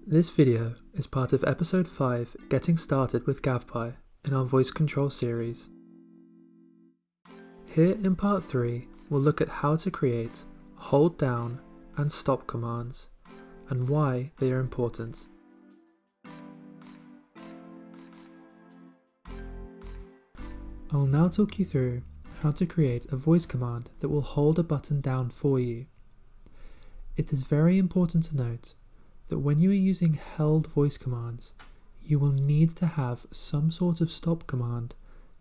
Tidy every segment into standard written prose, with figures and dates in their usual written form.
This video is part of episode 5 Getting Started with GavPi in our voice control series. Here in part 3 we'll look at how to create hold down and stop commands and why they are important. I will now talk you through how to create a voice command that will hold a button down for you. It is very important to note that when you are using held voice commands, you will need to have some sort of stop command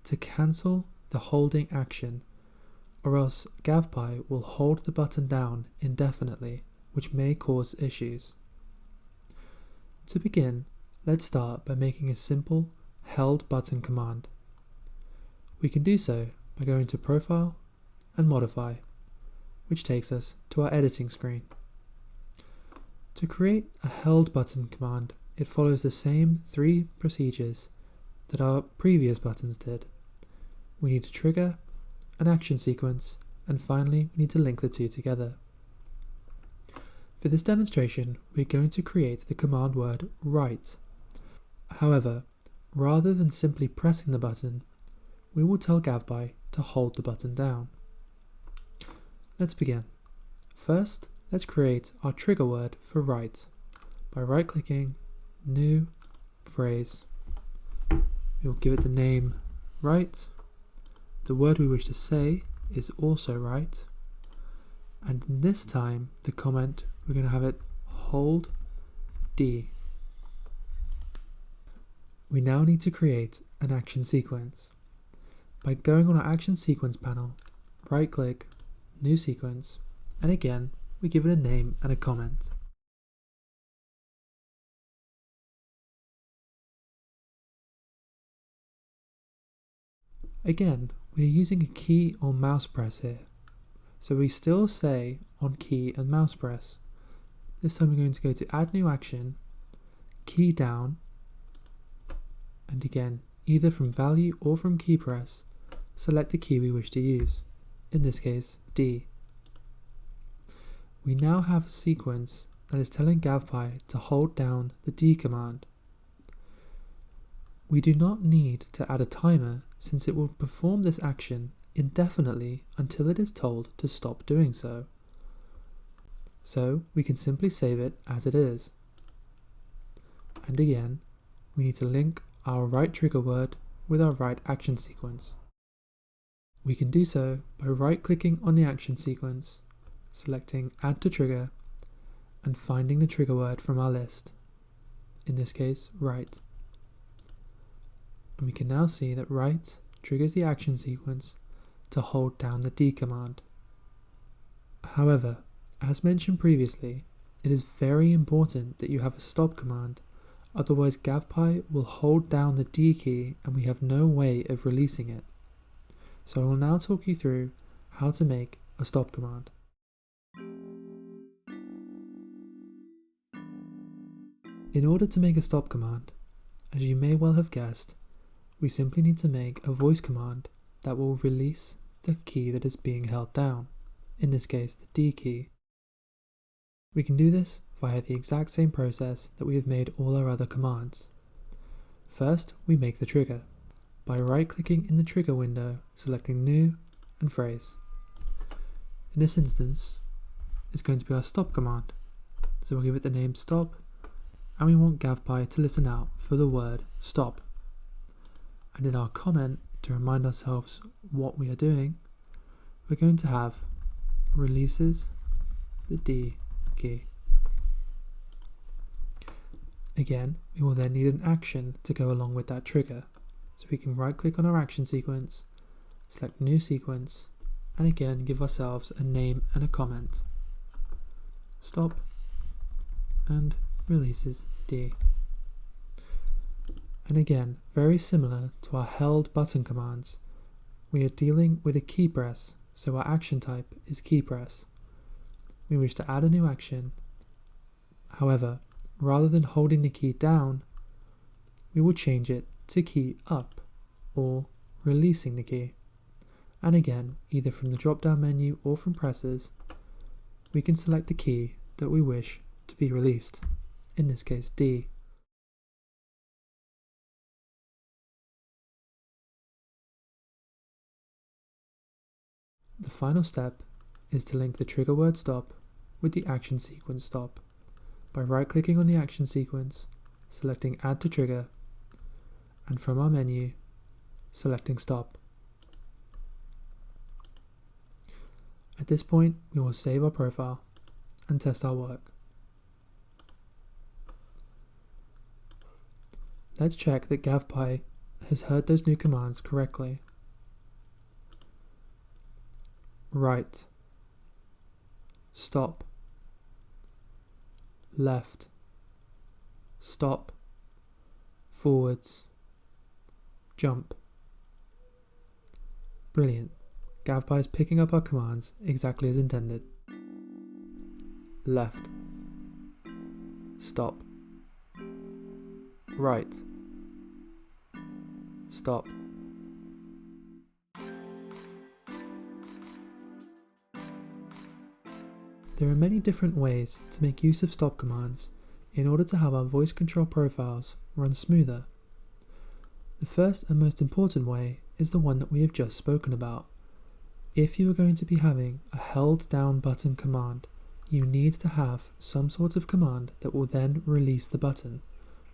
to cancel the holding action, or else GavPi will hold the button down indefinitely, which may cause issues. To begin, let's start by making a simple held button command. We can do so by going to Profile and Modify, which takes us to our editing screen. To create a held button command, it follows the same 3 procedures that our previous buttons did. We need to trigger, an action sequence, and finally we need to link the two together. For this demonstration, we're going to create the command word write. However, rather than simply pressing the button, we will tell GavPi to hold the button down. Let's begin. First, let's create our trigger word for write by right-clicking, New, Phrase. We'll give it the name write. The word we wish to say is also write. And this time, the comment, we're going to have it hold D. We now need to create an action sequence. By going on our action sequence panel, right-click, New Sequence, and again, we give it a name and a comment. Again, we are using a key or mouse press here, so we still say on key and mouse press. This time we're going to go to Add New Action, Key Down, and again, either from Value or from Key Press, select the key we wish to use, in this case D. We now have a sequence that is telling GavPi to hold down the D command. We do not need to add a timer since it will perform this action indefinitely until it is told to stop doing so. So we can simply save it as it is. And again, we need to link our write trigger word with our write action sequence. We can do so by right-clicking on the action sequence, selecting Add to Trigger, and finding the trigger word from our list, in this case, write. And we can now see that write triggers the action sequence to hold down the D command. However, as mentioned previously, it is very important that you have a stop command, otherwise GavPi will hold down the D key and we have no way of releasing it. So I will now talk you through how to make a stop command. In order to make a stop command, as you may well have guessed, we simply need to make a voice command that will release the key that is being held down, in this case the D key. We can do this via the exact same process that we have made all our other commands. First, we make the trigger by right-clicking in the trigger window, selecting New and Phrase. In this instance, it's going to be our stop command, so we'll give it the name stop, and we want GavPi to listen out for the word stop. And in our comment, to remind ourselves what we are doing, we're going to have releases the D key. Again, we will then need an action to go along with that trigger. So we can right click on our action sequence, select New Sequence, and again give ourselves a name and a comment. Stop, and releases D. And again, very similar to our held button commands, we are dealing with a key press, so our action type is key press. We wish to add a new action. However, rather than holding the key down, we will change it to key up, or releasing the key. And again, either from the drop down menu or from presses, we can select the key that we wish to be released. in this case D. The final step is to link the trigger word stop with the action sequence stop by right-clicking on the action sequence, selecting Add to Trigger, and from our menu, selecting Stop. At this point, we will save our profile and test our work. Let's check that GavPi has heard those new commands correctly. Right, stop, left, stop, forwards, jump. Brilliant. GavPi is picking up our commands exactly as intended. Left, stop, right, stop. There are many different ways to make use of stop commands in order to have our voice control profiles run smoother. The first and most important way is the one that we have just spoken about. If you are going to be having a held down button command, you need to have some sort of command that will then release the button,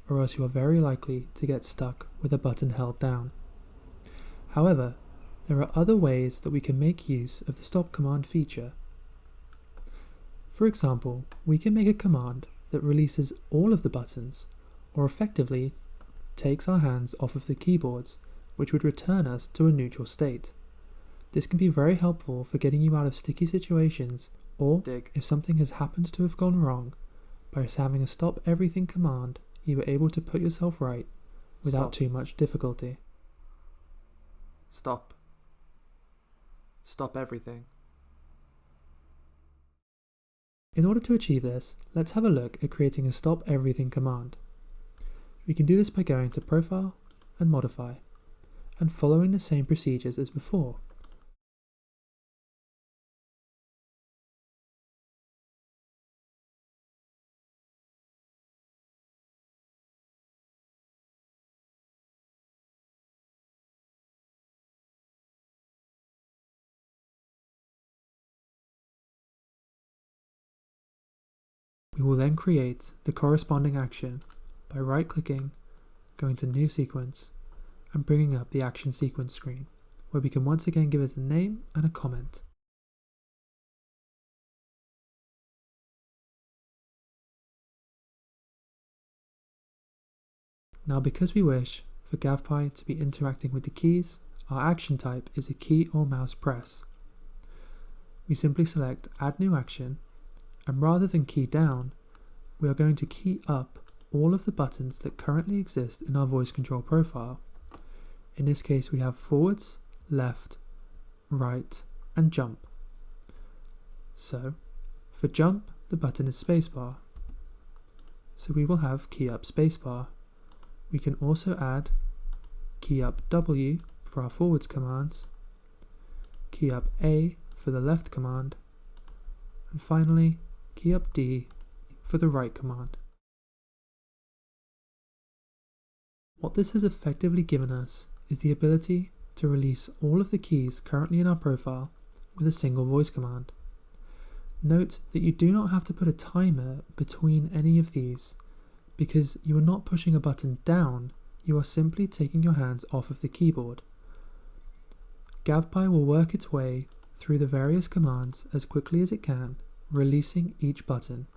or else you are very likely to get stuck with a button held down. However, there are other ways that we can make use of the stop command feature. For example, we can make a command that releases all of the buttons, or effectively takes our hands off of the keyboards, which would return us to a neutral state. This can be very helpful for getting you out of sticky situations, or if something has happened to have gone wrong, by having a stop everything command, you are able to put yourself right without too much difficulty. Stop. Stop everything. In order to achieve this, let's have a look at creating a stop everything command. We can do this by going to Profile and Modify, and following the same procedures as before. We will then create the corresponding action by right-clicking, going to New Sequence, and bringing up the action sequence screen, where we can once again give it a name and a comment. Now, because we wish for GavPi to be interacting with the keys, our action type is a key or mouse press. We simply select Add New Action, and rather than key down, we are going to key up all of the buttons that currently exist in our voice control profile. In this case, we have forwards, left, right, and jump. So, for jump, the button is spacebar. So we will have key up spacebar. We can also add key up W for our forwards commands, key up A for the left command, and finally key up D for the right command. What this has effectively given us is the ability to release all of the keys currently in our profile with a single voice command. Note that you do not have to put a timer between any of these, because you are not pushing a button down, you are simply taking your hands off of the keyboard. GavPi will work its way through the various commands as quickly as it can, releasing each button.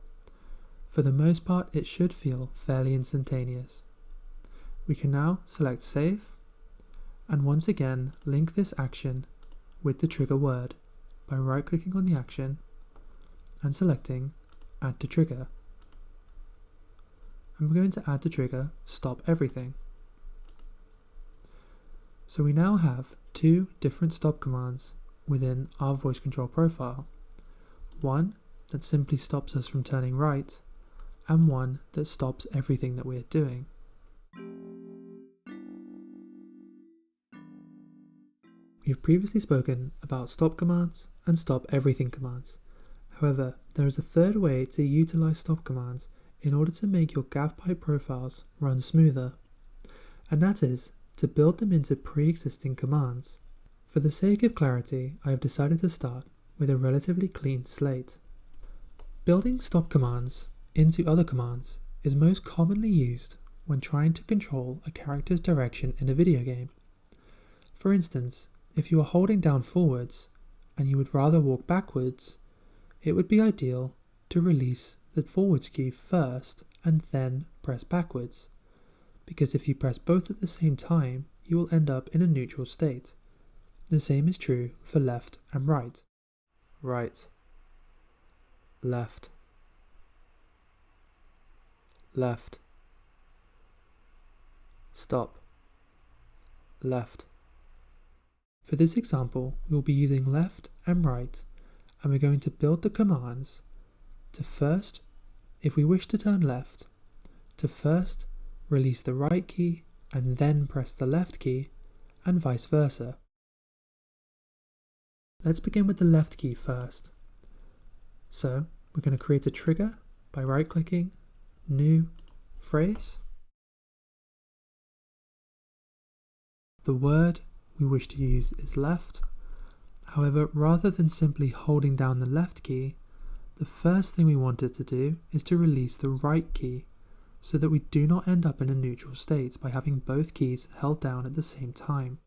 For the most part, it should feel fairly instantaneous. We can now select Save, and once again link this action with the trigger word by right-clicking on the action and selecting Add to Trigger. And we're going to add to trigger Stop Everything. So we now have two different stop commands within our voice control profile. One that simply stops us from turning right, and one that stops everything that we're doing. We have previously spoken about stop commands and stop everything commands. However, there is a third way to utilize stop commands in order to make your GavPi profiles run smoother, and that is to build them into pre-existing commands. For the sake of clarity, I have decided to start with a relatively clean slate. Building stop commands into other commands is most commonly used when trying to control a character's direction in a video game. For instance, if you are holding down forwards and you would rather walk backwards, it would be ideal to release the forwards key first and then press backwards, because if you press both at the same time, you will end up in a neutral state. The same is true for left and right. Right, left, left, stop, left. For this example, we will be using left and right, and we're going to build the commands to first, if we wish to turn left, to first release the right key and then press the left key, and vice versa. Let's begin with the left key first. So we're going to create a trigger by right-clicking, New, Phrase. The word we wish to use is left. However, rather than simply holding down the left key, the first thing we want it to do is to release the right key, so that we do not end up in a neutral state by having both keys held down at the same time.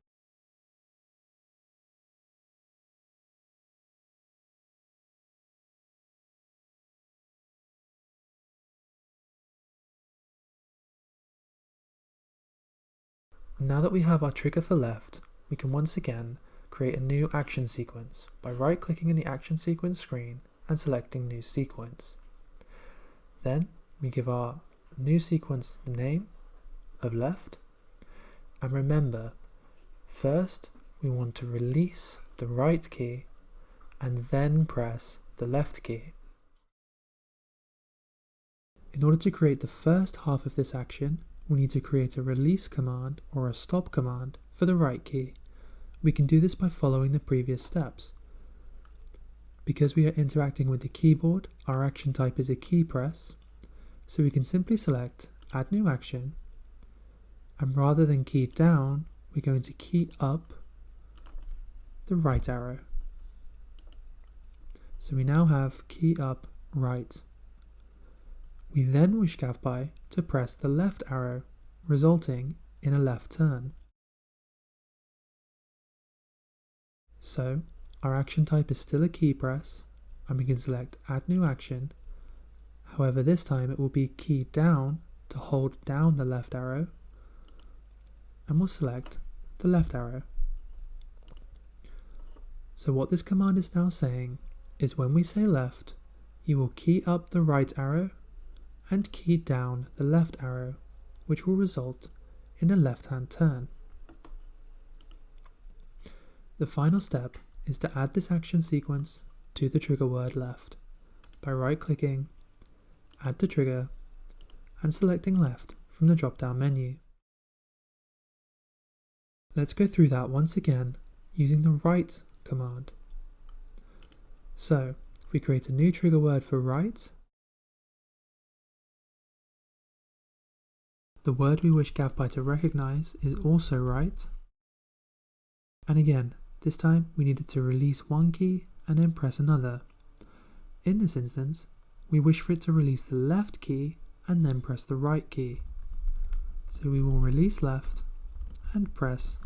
Now that we have our trigger for left, we can once again create a new action sequence by right-clicking in the action sequence screen and selecting New Sequence. Then we give our new sequence the name of left, and remember, first we want to release the right key and then press the left key. In order to create the first half of this action, we need to create a release command or a stop command for the right key. We can do this by following the previous steps. Because we are interacting with the keyboard, our action type is a key press, so we can simply select Add New Action, and rather than key down, we're going to key up the right arrow. So we now have key up right. We then wish GavPi to press the left arrow, resulting in a left turn. So our action type is still a key press, and we can select Add New Action. However, this time it will be key down to hold down the left arrow, and we'll select the left arrow. So what this command is now saying is when we say left, you will key up the right arrow and key down the left arrow, which will result in a left-hand turn. The final step is to add this action sequence to the trigger word left by right-clicking, Add to Trigger, and selecting left from the drop-down menu. Let's go through that once again using the right command. So, if we create a new trigger word for right, the word we wish GavPi to recognize is also right. And again, this time we needed to release one key and then press another. In this instance, we wish for it to release the left key and then press the right key. So we will release left and press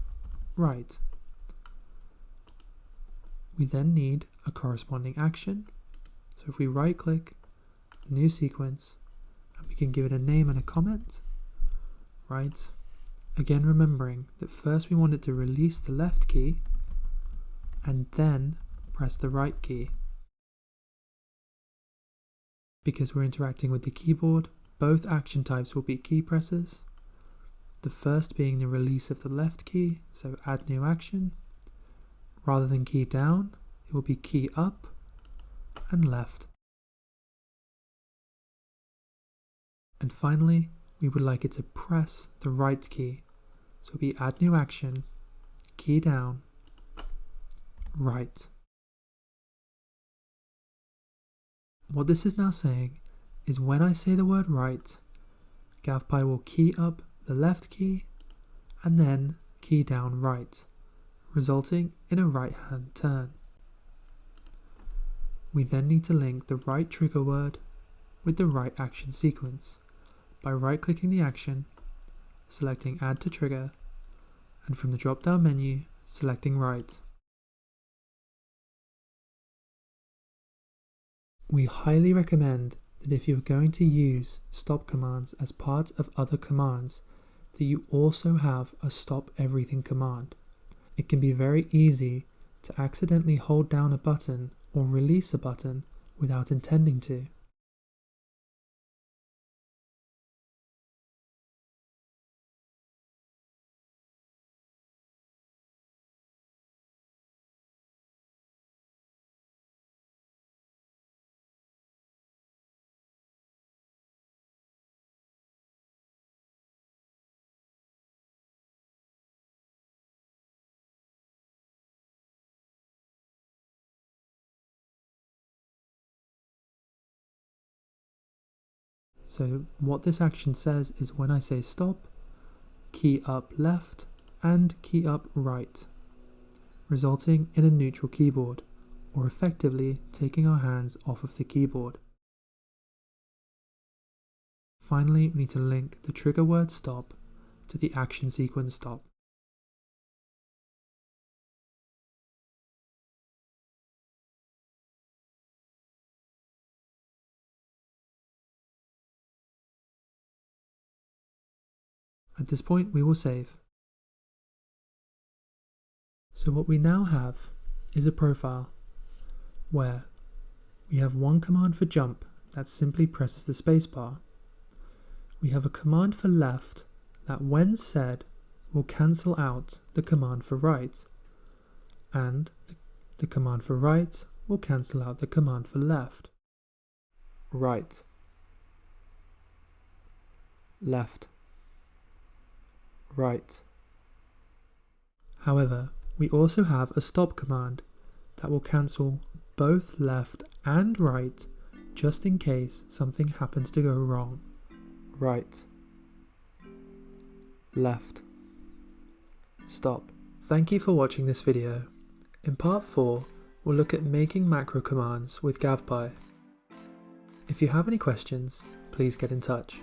right. We then need a corresponding action. So if we right click, New Sequence, and we can give it a name and a comment. Right, again remembering that first we want it to release the left key and then press the right key. Because we're interacting with the keyboard, both action types will be key presses. The first being the release of the left key, so Add New Action. Rather than key down, it will be key up and left. And finally, we would like it to press the right key. So it'll be Add New Action, key down, right. What this is now saying is when I say the word right, GavPi will key up the left key and then key down right, resulting in a right hand turn. We then need to link the right trigger word with the right action sequence by right-clicking the action, selecting Add to Trigger, and from the drop-down menu, selecting Right. We highly recommend that if you're going to use stop commands as part of other commands, that you also have a stop everything command. It can be very easy to accidentally hold down a button or release a button without intending to. So what this action says is when I say stop, key up left and key up right, resulting in a neutral keyboard, or effectively taking our hands off of the keyboard. Finally, we need to link the trigger word stop to the action sequence stop. At this point, we will save. So what we now have is a profile where we have one command for jump that simply presses the spacebar. We have a command for left that when said will cancel out the command for right, and the command for right will cancel out the command for left. Right, left, right. However, we also have a stop command that will cancel both left and right just in case something happens to go wrong. Right, left, stop. Thank you for watching this video. In part 4, we'll look at making macro commands with GavPi. If you have any questions, please get in touch.